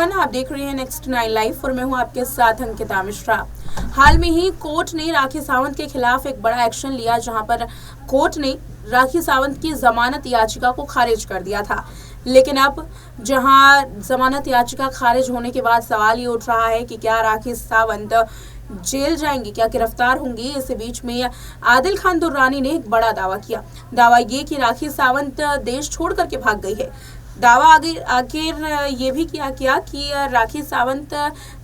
Everyone, आप देख रहे हैं नेक्स्ट 9 लाइव और मैं हूं आपके साथ अंकिता मिश्रा। हाल में ही कोर्ट ने राखी सावंत के खिलाफ एक बड़ा एक्शन लिया, जहां पर कोर्ट ने राखी सावंत की जमानत याचिका को खारिज कर दिया था। लेकिन अब जहां जमानत याचिका खारिज होने के बाद सवाल ये उठ रहा है कि क्या राखी सावंत जेल जाएंगी, क्या गिरफ्तार होंगी। इसी बीच में आदिल खान दुर्रानी ने एक बड़ा दावा किया। दावा ये कि राखी सावंत देश छोड़ करके भाग गई है। दावा आखिर ये भी किया कि राखी सावंत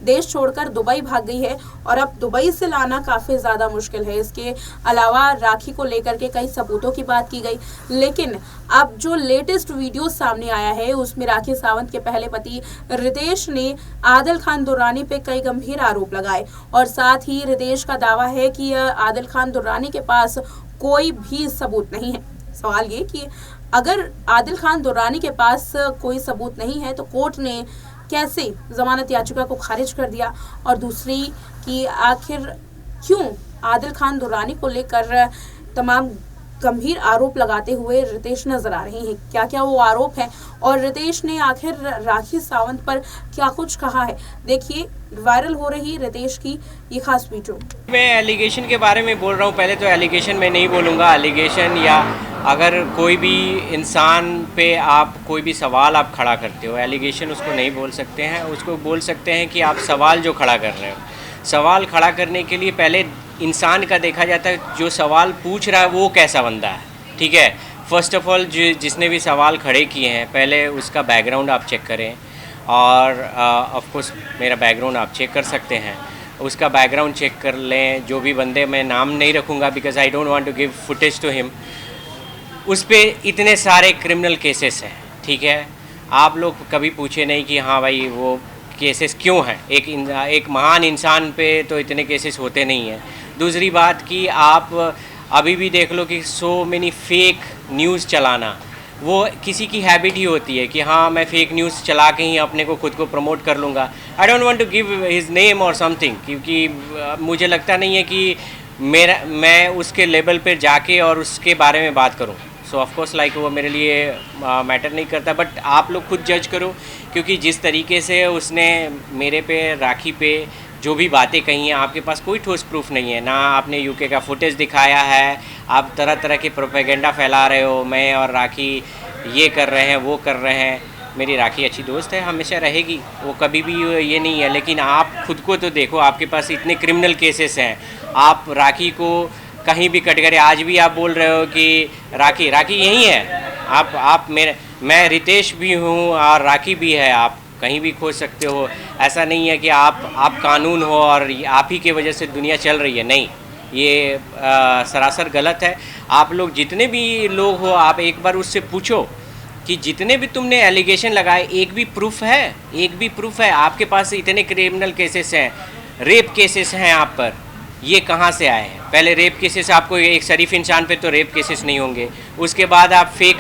देश छोड़कर दुबई भाग गई है और अब दुबई से लाना काफ़ी ज़्यादा मुश्किल है। इसके अलावा राखी को लेकर के कई सबूतों की बात की गई, लेकिन अब जो लेटेस्ट वीडियो सामने आया है उसमें राखी सावंत के पहले पति रितेश ने आदिल खान दुर्रानी पे कई गंभीर आरोप लगाए और साथ ही रितेश का दावा है कि आदिल खान दुर्रानी के पास कोई भी सबूत नहीं है। सवाल ये कि अगर आदिल खान दुर्रानी के पास कोई सबूत नहीं है तो कोर्ट ने कैसे जमानत याचिका को खारिज कर दिया, और दूसरी कि आखिर क्यों आदिल खान दुर्रानी को लेकर तमाम गंभीर आरोप लगाते हुए रितेश नजर आ रहे हैं। क्या क्या वो आरोप हैं और रितेश ने आखिर राखी सावंत पर क्या कुछ कहा है, देखिए वायरल हो रही रितेश की ये खास वीडियो। मैं एलिगेशन के बारे में बोल रहा हूँ। पहले तो एलिगेशन मैं नहीं बोलूँगा। एलिगेशन या अगर कोई भी इंसान पे आप कोई भी सवाल आप खड़ा करते हो, एलिगेशन उसको नहीं बोल सकते हैं। उसको बोल सकते हैं कि आप सवाल जो खड़ा कर रहे हो। सवाल खड़ा करने के लिए पहले इंसान का देखा जाता है, जो सवाल पूछ रहा है वो कैसा बंदा है। ठीक है, फ़र्स्ट ऑफ ऑल जिसने भी सवाल खड़े किए हैं पहले उसका बैकग्राउंड आप चेक करें, और ऑफ कोर्स मेरा बैकग्राउंड आप चेक कर सकते हैं। उसका बैकग्राउंड चेक कर लें। जो भी बंदे, मैं नाम नहीं रखूँगा because I don't want to give footage to him. उस पर इतने सारे क्रिमिनल केसेस हैं। ठीक है, आप लोग कभी पूछे नहीं कि हाँ भाई वो केसेस क्यों हैं। एक महान इंसान पे तो इतने केसेस होते नहीं हैं। दूसरी बात कि आप अभी भी देख लो कि सो मेनी फेक न्यूज़ चलाना, वो किसी की हैबिट ही होती है कि हाँ मैं फेक न्यूज़ चला के ही अपने को खुद को प्रमोट कर लूँगा। I don't want to give his name और समथिंग, क्योंकि मुझे लगता नहीं है कि मैं उसके लेवल पर जाके और उसके बारे में बात करूँ। सो ऑफ कोर्स लाइक वो मेरे लिए मैटर नहीं करता। बट आप लोग खुद जज करो, क्योंकि जिस तरीके से उसने मेरे पे, राखी पे जो भी बातें कही हैं, आपके पास कोई ठोस प्रूफ नहीं है। ना आपने यूके का फुटेज दिखाया है, आप तरह तरह के प्रोपेगेंडा फैला रहे हो। मैं और राखी ये कर रहे हैं, वो कर रहे हैं। मेरी राखी अच्छी दोस्त है, हमेशा रहेगी, वो कभी भी ये नहीं है। लेकिन आप खुद को तो देखो, आपके पास इतने क्रिमिनल केसेस हैं। आप राखी को कहीं भी कट करे, आज भी आप बोल रहे हो कि राखी यही है। आप मैं रितेश भी हूँ और राखी भी है। आप कहीं भी खोज सकते हो। ऐसा नहीं है कि आप कानून हो और आप ही की वजह से दुनिया चल रही है। नहीं, ये सरासर गलत है। आप लोग जितने भी लोग हो, आप एक बार उससे पूछो कि जितने भी तुमने एलिगेशन लगाए, एक भी प्रूफ है? आपके पास इतने क्रिमिनल केसेस हैं, रेप केसेस हैं आप पर, ये कहाँ से आए हैं? पहले रेप केसेस, आपको एक शरीफ इंसान पे तो रेप केसेस नहीं होंगे। उसके बाद आप फेक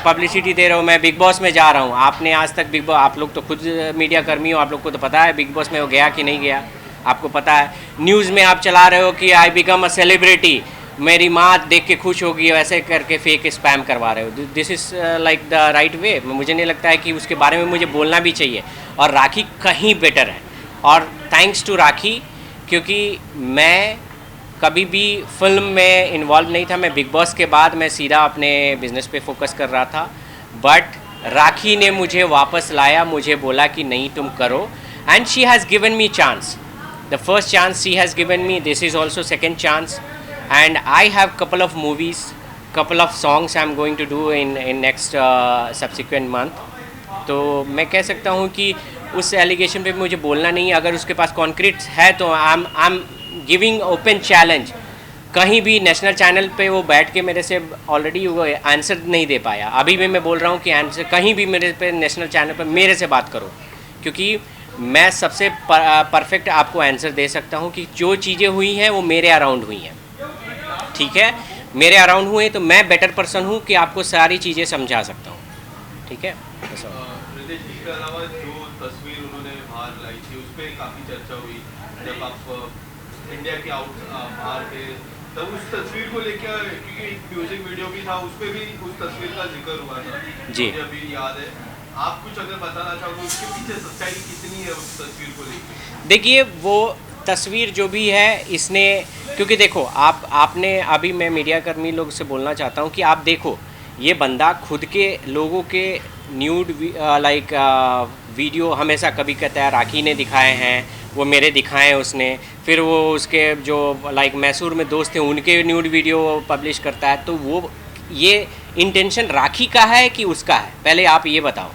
पब्लिसिटी दे रहे हो। मैं बिग बॉस में जा रहा हूँ, आपने आज तक बिग बॉस, आप लोग तो खुद मीडिया कर्मी हो, आप लोग को तो पता है बिग बॉस में वो गया कि नहीं गया, आपको पता है। न्यूज़ में आप चला रहे हो कि आई बिकम अ सेलिब्रिटी, मेरी माँ देख के खुश होगी, वैसे करके फेक स्पैम करवा रहे हो। This is like the right way. मुझे नहीं लगता है कि उसके बारे में मुझे बोलना भी चाहिए। और राखी कहीं बेटर है, और थैंक्स टू राखी, क्योंकि मैं कभी भी फिल्म में इन्वॉल्व नहीं था। मैं बिग बॉस के बाद मैं सीधा अपने बिज़नेस पे फोकस कर रहा था। बट राखी ने मुझे वापस लाया, मुझे बोला कि नहीं तुम करो, and she has given me chance. The first chance she has given me, this is also second chance, and I have couple of movies, couple of songs I am going to do in next subsequent month. तो मैं कह सकता हूँ कि उस allegation पे मुझे बोलना नहीं है। अगर उसके पास कॉन्क्रीट है तो I am giving open challenge. कहीं भी नेशनल चैनल पे वो बैठ के मेरे से ऑलरेडी वो आंसर नहीं दे पाया। अभी भी मैं बोल रहा हूँ कि आंसर कहीं भी मेरे पे नेशनल चैनल पे मेरे से बात करो, क्योंकि मैं सबसे परफेक्ट आपको आंसर दे सकता हूँ कि जो चीज़ें हुई हैं वो मेरे अराउंड हुई हैं। ठीक है, मेरे अराउंड हुए तो मैं बेटर पर्सन हूँ कि आपको सारी चीज़ें समझा सकता हूँ। ठीक है, इसके अलावा जो तस्वीर उन्होंने बाहर लाई थी उस पर काफ़ी चर्चा हुई जब आप इंडिया के बाहर थे, तब उस तस्वीर को लेकर, क्योंकि एक म्यूजिक वीडियो भी था उस पर भी उस तस्वीर का जिक्र हुआ था, जी मुझे अभी याद है। आप कुछ अगर बताना चाहोगे उसके पीछे सच्चाई कितनी है उस तस्वीर को लेकर? देखिए वो तस्वीर जो भी है इसने, क्योंकि देखो आपने अभी, मैं मीडिया कर्मी लोग से बोलना चाहता हूँ कि आप देखो ये बंदा खुद के लोगों के न्यूड लाइक वीडियो हमेशा कभी कहता है राखी ने दिखाए हैं, वो मेरे दिखाए उसने, फिर वो उसके जो लाइक मैसूर में दोस्त थे उनके न्यूड वीडियो पब्लिश करता है। तो वो ये इंटेंशन राखी का है कि उसका है, पहले आप ये बताओ।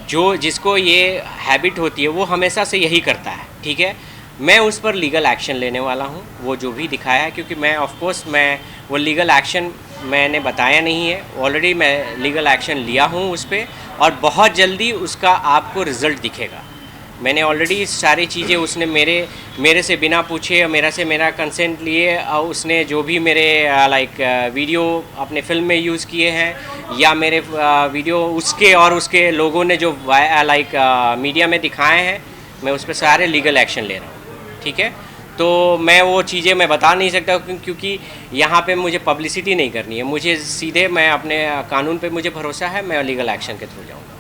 जो जिसको ये हैबिट होती है वो हमेशा से यही करता है, ठीक है। मैं उस पर लीगल एक्शन लेने वाला हूँ, वो जो भी दिखाया है, क्योंकि मैं ऑफ कोर्स मैं वो लीगल एक्शन मैंने बताया नहीं है, ऑलरेडी मैं लीगल एक्शन लिया हूँ उस पर, और बहुत जल्दी उसका आपको रिज़ल्ट दिखेगा। मैंने ऑलरेडी सारी चीज़ें उसने मेरे से बिना पूछे और मेरा कंसेंट लिए उसने जो भी मेरे लाइक वीडियो अपने फिल्म में यूज़ किए हैं, या मेरे वीडियो उसके और उसके लोगों ने जो लाइक मीडिया में दिखाए हैं, मैं उस पर सारे लीगल एक्शन ले रहा हूँ, ठीक है। तो मैं वो चीज़ें मैं बता नहीं सकता क्योंकि यहाँ पे मुझे पब्लिसिटी नहीं करनी है, मुझे सीधे मैं अपने कानून पे मुझे भरोसा है, मैं लीगल एक्शन के थ्रू जाऊँ।